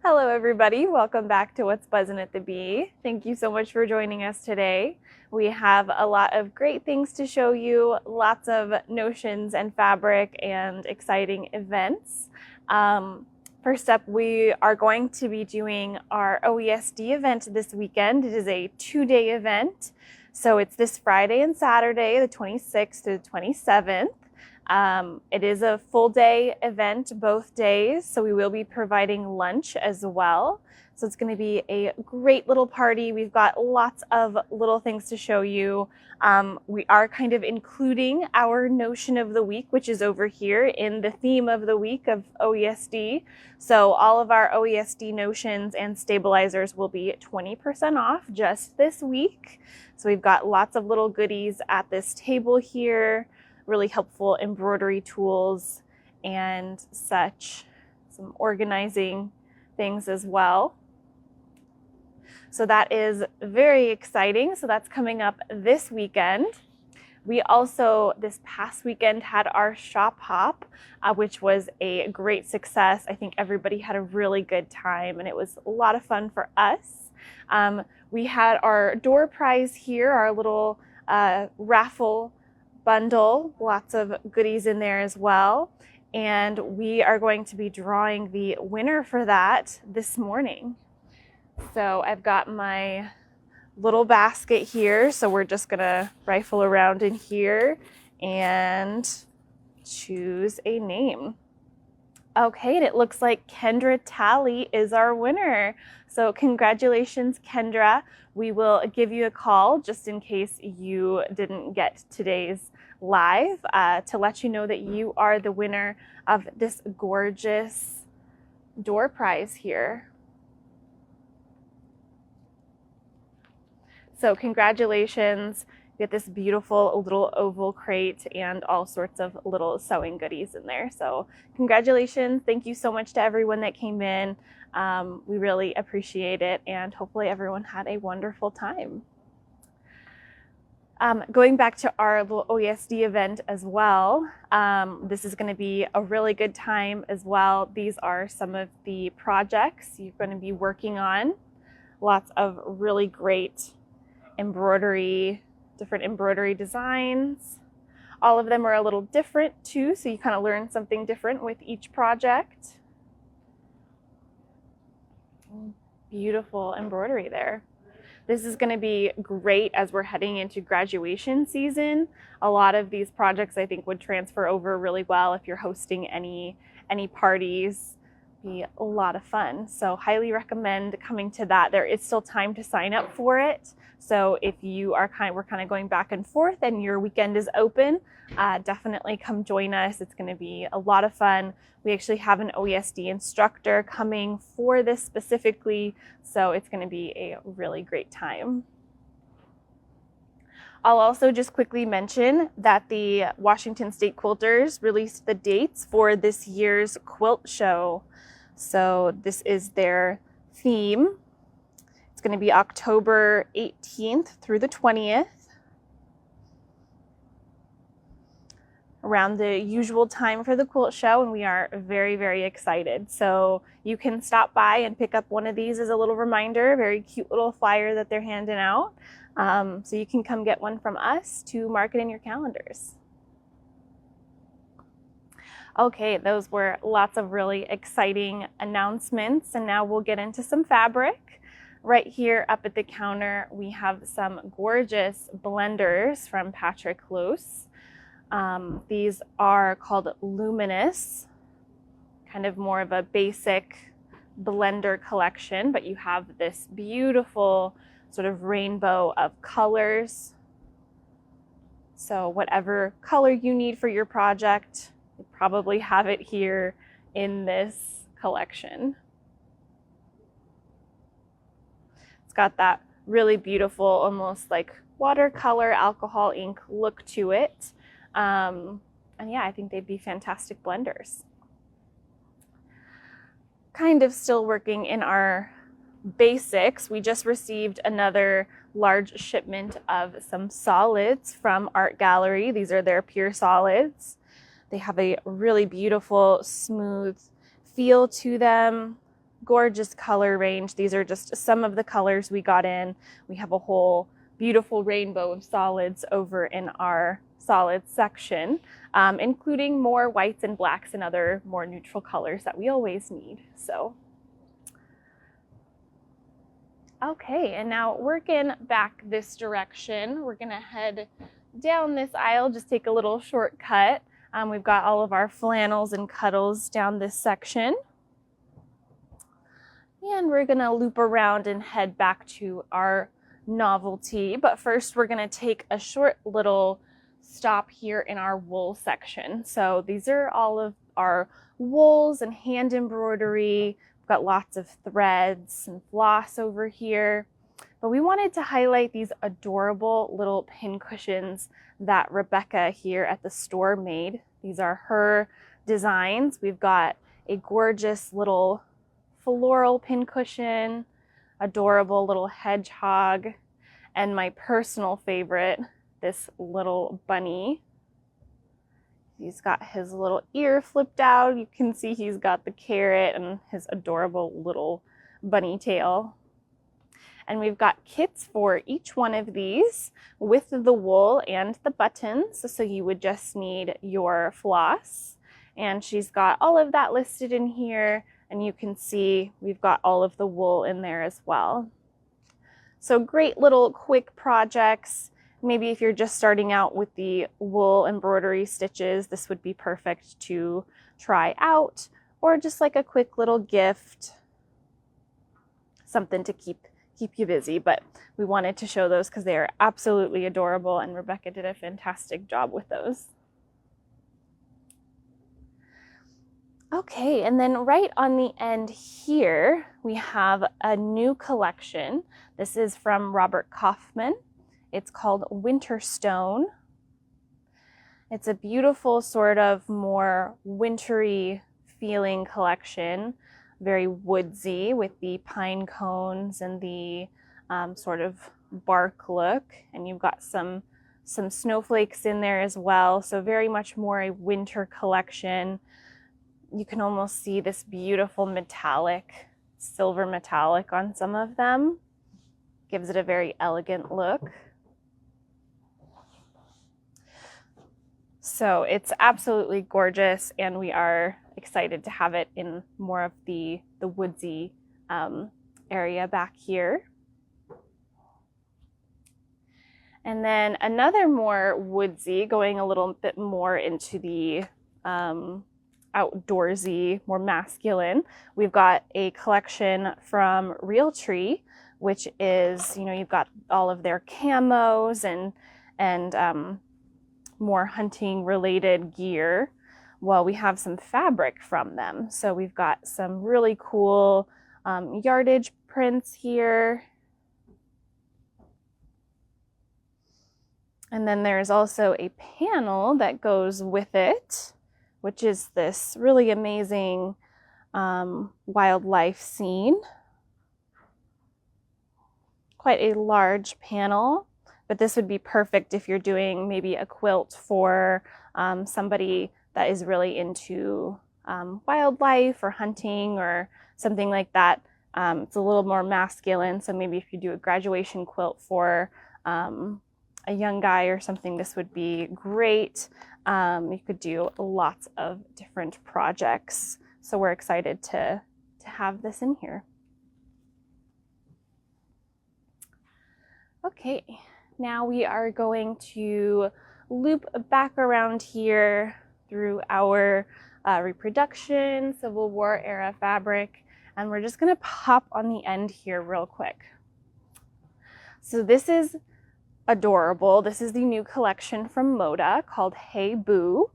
Hello everybody, welcome back to What's Buzzin' at the Bee. Thank you so much for joining us today. We have a lot of great things to show you, lots of notions and fabric and exciting events. First up, we are going to be doing our OESD event this weekend. It is a 2-day event. So it's this Friday and Saturday, the 26th to the 27th. It is a full day event both days, so we will be providing lunch as well. So it's going to be a great little party. We've got lots of little things to show you. We are kind of including our notion of the week, which is over here in the theme of the week of OESD. So all of our OESD notions and stabilizers will be 20% off just this week. So we've got lots of little goodies at this table here. Really helpful embroidery tools and such, some organizing things as well. So that is very exciting. So that's coming up this weekend. We also, this past weekend, had our shop hop, which was a great success. I think everybody had a really good time and it was a lot of fun for us. We had our door prize here, our little raffle bundle, lots of goodies in there as well. And we are going to be drawing the winner for that this morning. So I've got my little basket here. So we're just gonna rifle around in here and choose a name. Okay, and it looks like Kendra Talley is our winner. So congratulations, Kendra. We will give you a call just in case you didn't get today's live to let you know that you are the winner of this gorgeous door prize here. So congratulations. You get this beautiful little oval crate and all sorts of little sewing goodies in there. So congratulations. Thank you so much to everyone that came in. We really appreciate it, and hopefully everyone had a wonderful time. Going back to our little OESD event as well, this is going to be a really good time as well. These are some of the projects you're going to be working on. Lots of really great embroidery, different embroidery designs. All of them are a little different too, so you kind of learn something different with each project. Beautiful embroidery there. This is going to be great as we're heading into graduation season. A lot of these projects I think would transfer over really well if you're hosting any parties. Be a lot of fun. So highly recommend coming to that. There is still time to sign up for it. So if you are we're kind of going back and forth and your weekend is open, definitely come join us. It's going to be a lot of fun. We actually have an OESD instructor coming for this specifically, so it's going to be a really great time. I'll also just quickly mention that the Washington State Quilters released the dates for this year's quilt show. So this is their theme. It's going to be October 18th through the 20th. Around the usual time for the quilt show, and we are very, very excited. So you can stop by and pick up one of these as a little reminder, very cute little flyer that they're handing out. So you can come get one from us to mark it in your calendars. Okay, those were lots of really exciting announcements, and now we'll get into some fabric. Right here up at the counter, we have some gorgeous blenders from Patrick Close. These are called Luminous, kind of more of a basic blender collection, but you have this beautiful sort of rainbow of colors. So whatever color you need for your project, you probably have it here in this collection. It's got that really beautiful, almost like watercolor alcohol ink look to it. And yeah, I think they'd be fantastic blenders. Kind of still working in our basics. We just received another large shipment of some solids from Art Gallery. These are their pure solids. They have a really beautiful, smooth feel to them. gorgeous color range. These are just some of the colors we got in. We have a whole beautiful rainbow of solids over in our solids section, including more whites and blacks and other more neutral colors that we always need. So, okay, and now working back this direction, we're gonna head down this aisle, just take a little shortcut. We've got all of our flannels and cuddles down this section. And we're gonna loop around and head back to our novelty. But first we're gonna take a short little stop here in our wool section. So these are all of our wools and hand embroidery. We've got lots of threads and floss over here. But we wanted to highlight these adorable little pin cushions that Rebecca here at the store made. These are her designs. We've got a gorgeous little floral pin cushion, adorable little hedgehog, and my personal favorite, this little bunny. He's got his little ear flipped out. You can see he's got the carrot and his adorable little bunny tail. And we've got kits for each one of these with the wool and the buttons. So you would just need your floss. And she's got all of that listed in here. And you can see we've got all of the wool in there as well. So great little quick projects. Maybe if you're just starting out with the wool embroidery stitches, this would be perfect to try out. Or just like a quick little gift, something to keep you busy. But we wanted to show those because they are absolutely adorable, and Rebecca did a fantastic job with those. Okay, and then right on the end here, we have a new collection. This is from Robert Kaufman. It's called Winterstone. It's a beautiful sort of more wintry feeling collection, very woodsy with the pine cones and the sort of bark look. And you've got some snowflakes in there as well. So very much more a winter collection. You can almost see this beautiful metallic, silver metallic on some of them. Gives it a very elegant look. So it's absolutely gorgeous, and we are excited to have it in more of the woodsy area back here. And then another more woodsy, going a little bit more into the outdoorsy, more masculine. We've got a collection from Realtree, which is, you've got all of their camos and more hunting related gear. Well, we have some fabric from them. So we've got some really cool yardage prints here. And then there's also a panel that goes with it, which is this really amazing wildlife scene. Quite a large panel, but this would be perfect if you're doing maybe a quilt for somebody that is really into wildlife or hunting or something like that. It's a little more masculine, so maybe if you do a graduation quilt for a young guy or something, this would be great. You could do lots of different projects. So we're excited to have this in here. Okay, now we are going to loop back around here through our reproduction Civil War era fabric, and we're just gonna pop on the end here real quick. So this is adorable. This is the new collection from Moda called Hey Boo.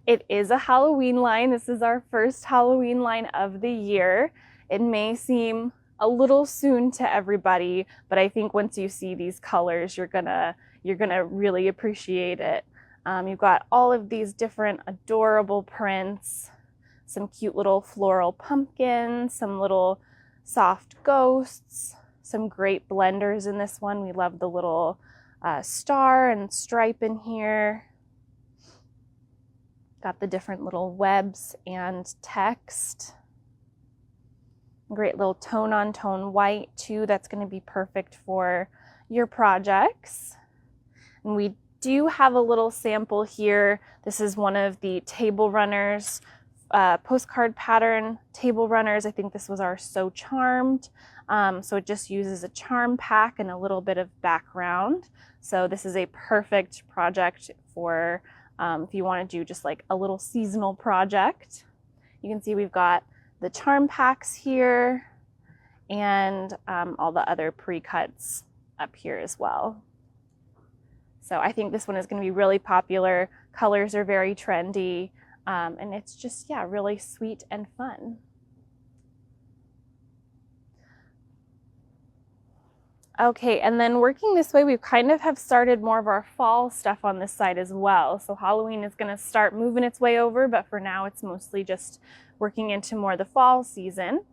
It is a Halloween line. This is our first Halloween line of the year. It may seem a little soon to everybody, but I think once you see these colors, you're gonna really appreciate it. You've got all of these different adorable prints, some cute little floral pumpkins, some little soft ghosts, some great blenders in this one. We love the little star and stripe in here. Got the different little webs and text. Great little tone on tone white too. That's going to be perfect for your projects. And we do have a little sample here. This is one of the table runners, postcard pattern table runners. I think this was our So Charmed. So it just uses a charm pack and a little bit of background. So this is a perfect project for if you want to do just like a little seasonal project. You can see we've got the charm packs here and all the other pre-cuts up here as well. So I think this one is going to be really popular. Colors are very trendy, and it's just, yeah, really sweet and fun. Okay, and then working this way, we kind of have started more of our fall stuff on this side as well. So Halloween is going to start moving its way over, but for now it's mostly just working into more the fall season.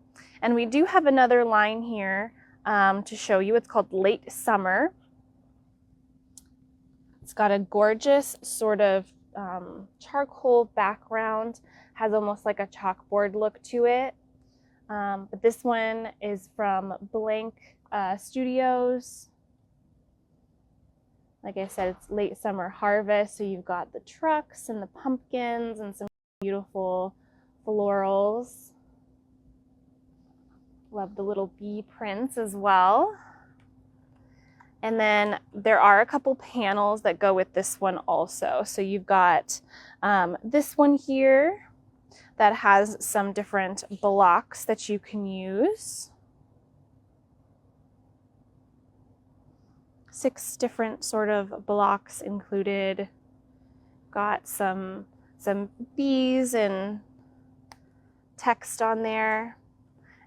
And we do have another line here to show you. It's called Late Summer. It's got a gorgeous sort of charcoal background, has almost like a chalkboard look to it. But this one is from Blank Studios. Like I said, it's late summer harvest, so you've got the trucks and the pumpkins and some beautiful florals. Love the little bee prints as well. And then there are a couple panels that go with this one also. So you've got this one here that has some different blocks that you can use. 6 different sort of blocks included. Got some bees and text on there.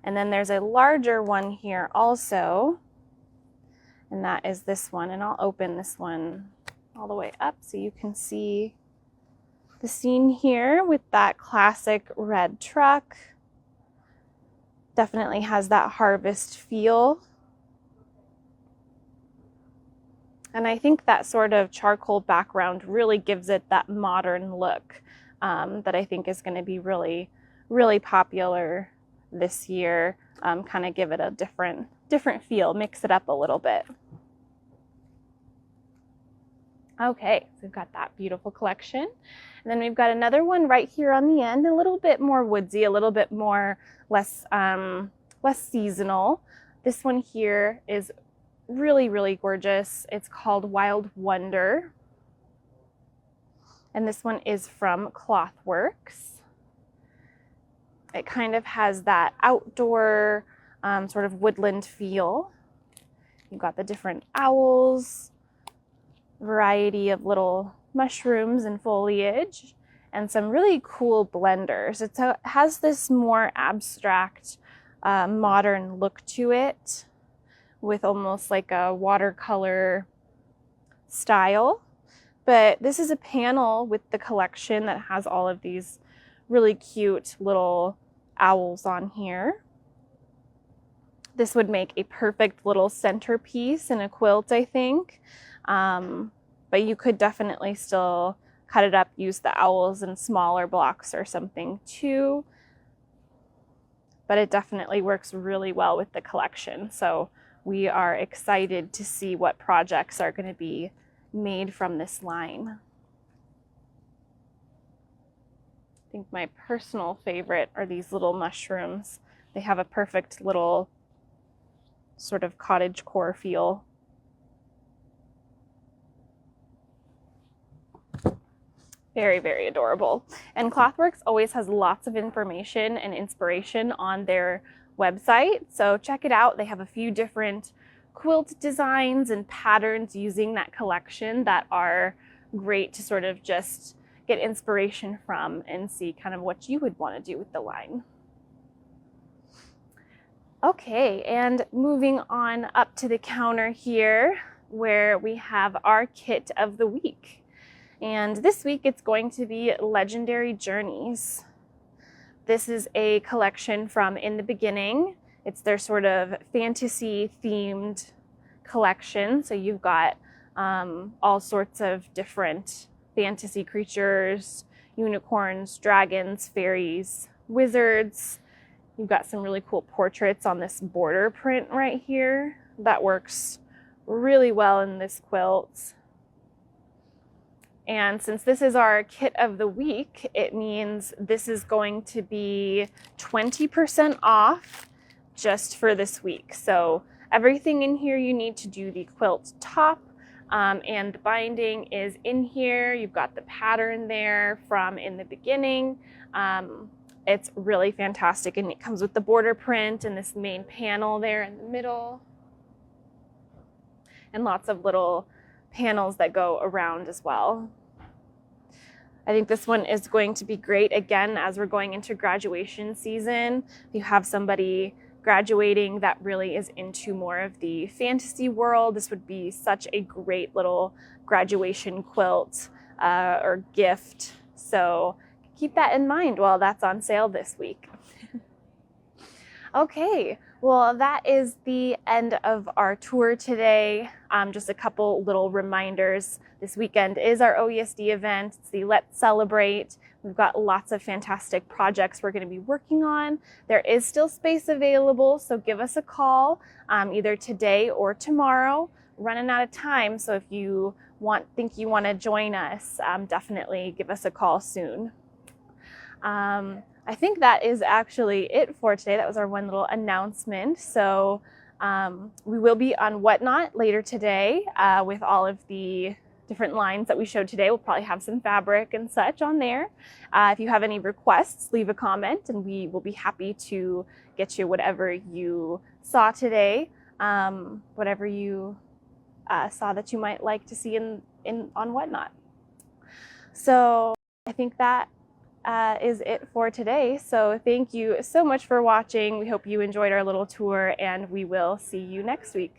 And then there's a larger one here also. And that is this one. And I'll open this one all the way up so you can see the scene here with that classic red truck. Definitely has that harvest feel. And I think that sort of charcoal background really gives it that modern look that I think is going to be really, really popular this year. Kind of give it a different feel, mix it up a little bit. Okay, so we've got that beautiful collection. And then we've got another one right here on the end, a little bit more woodsy, a little bit more less seasonal. This one here is really, really gorgeous. It's called Wild Wonder. And this one is from Clothworks. It kind of has that outdoor sort of woodland feel. You've got the different owls, variety of little mushrooms and foliage, and some really cool blenders. It has this more abstract, modern look to it, with almost like a watercolor style. But this is a panel with the collection that has all of these really cute little owls on here. This would make a perfect little centerpiece in a quilt, I think. But you could definitely still cut it up, use the owls in smaller blocks or something too. But it definitely works really well with the collection. So we are excited to see what projects are going to be made from this line. I think my personal favorite are these little mushrooms. They have a perfect little sort of cottagecore feel. Very, very adorable. And Clothworks always has lots of information and inspiration on their website, so check it out. They have a few different quilt designs and patterns using that collection that are great to sort of just get inspiration from and see kind of what you would want to do with the line. Okay, and moving on up to the counter here where we have our kit of the week. And this week it's going to be Legendary Journeys. This is a collection from In the Beginning. It's their sort of fantasy themed collection. So you've got all sorts of different fantasy creatures, unicorns, dragons, fairies, wizards, You've got some really cool portraits on this border print right here. That works really well in this quilt. And since this is our kit of the week, it means this is going to be 20% off just for this week. So everything in here you need to do the quilt top and binding is in here. You've got the pattern there from in the beginning. It's really fantastic, and it comes with the border print and this main panel there in the middle, and lots of little panels that go around as well. I think this one is going to be great again as we're going into graduation season. If you have somebody graduating that really is into more of the fantasy world, this would be such a great little graduation quilt or gift. So keep that in mind while that's on sale this week. Okay, well, that is the end of our tour today. Just a couple little reminders. This weekend is our OESD event. It's the Let's Celebrate. We've got lots of fantastic projects we're going to be working on. There is still space available, so give us a call either today or tomorrow. Running out of time, so if you think you want to join us, definitely give us a call soon. I think that is actually it for today. That was our one little announcement. So we will be on Whatnot later today with all of the different lines that we showed today. We'll probably have some fabric and such on there. If you have any requests, leave a comment and we will be happy to get you whatever you saw today, whatever you saw that you might like to see on Whatnot. So I think that is it for today. So thank you so much for watching. We hope you enjoyed our little tour, and we will see you next week.